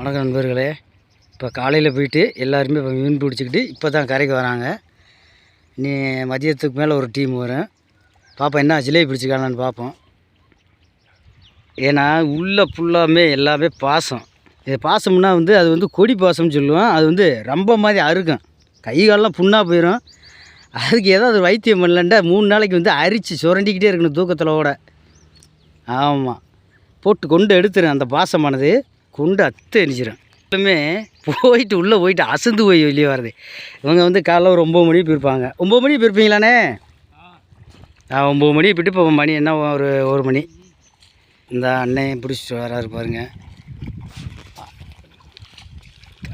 வணக்கம் நண்பர்களே. இப்போ காலையில் போயிட்டு எல்லாருமே இப்போ மீன் பிடிச்சிக்கிட்டு இப்போ தான் கரைக்கு வராங்க. நீ மதியத்துக்கு மேலே ஒரு டீம் வரும். பார்ப்போம் என்ன ஜிலேபி பிடிச்சிக்கலான்னு பார்ப்போம். ஏன்னா உள்ள ஃபுல்லாமே எல்லாமே பாசம். இது பாசம்னா அது கொடி பாசம்னு சொல்லுவோம். அது ரொம்ப மாதிரி அறுக்கும், கை காலெலாம் புண்ணாக போயிடும். அதுக்கு ஏதாவது வைத்தியம் பண்ணலண்டா 3 நாளைக்கு அரிச்சு சுரண்டிக்கிட்டே இருக்கணும் தூக்கத்தில் ஓட. ஆமாம், போட்டு கொண்டு எடுத்துரும். அந்த பாசமானது கொண்டு அத்து எரிச்சிடும். எல்லாமே போயிட்டு உள்ளே போயிட்டு அசந்து போய் வெளியே வர்றது. இவங்க காலைல ஒரு 9 மணிக்கு போயிருப்பாங்க. 9 மணிக்கு போயிருப்பீங்களாண்ணே? 9 மணிக்கு போய்ட்டு இப்போ மணி என்ன ஒரு மணி. இந்த அண்ணன் பிடிச்சிட்டு வராரு பாருங்க.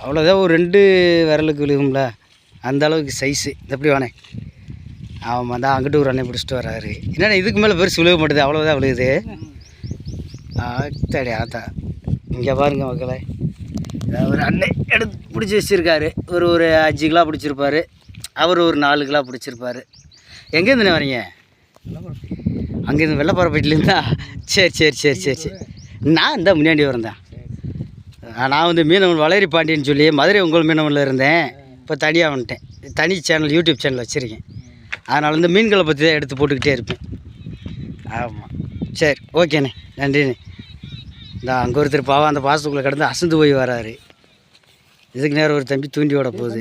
அவ்வளோதான், ஒரு 2 விரலுக்கு விழுகும்ல அந்த அளவுக்கு சைஸு. எப்படி வானே? ஆமாம், தான் அங்கிட்டு ஒரு அண்ணன் பிடிச்சிட்டு வராரு. என்னென்ன இதுக்கு மேலே பெருசு விழுக மாட்டுது, அவ்வளோதான் விழுகுது. ஆத்தாடி ஆத்தா, இங்கே பாருங்க மக்களே. ஒரு அண்ணன் எடுத்து பிடிச்சி வச்சுருக்காரு. ஒரு 5 கிலோ பிடிச்சிருப்பார். அவர் ஒரு 4 கிலோ பிடிச்சிருப்பார். எங்கேருந்துண்ணே வரீங்க? அங்கேருந்து வெள்ளப்பாறைப்பட்டிலேருந்தா? சரி சரி சரி சரி சரி. நான் இந்த முன்னாடி வரேன். நான் மீனவன் வளரி பாண்டியன்னு சொல்லி மதுரை உங்கள் மீனவனில் இருந்தேன். இப்போ தனியாக வந்துட்டேன். தனி சேனல், யூடியூப் சேனல் வச்சுருக்கேன். அதனால் இந்த மீன்களை பற்றி தான் எடுத்து போட்டுக்கிட்டே இருப்பேன். ஆமாம், சரி ஓகேண்ணே, நன்றிண்ணே. இந்த அங்கே ஒருத்தர் பாவம் அந்த பாசத்துக்குள்ளே கிடந்து அசந்து போய் வராரு. இதுக்கு நேரம் ஒரு தம்பி தூண்டி விட போகுது.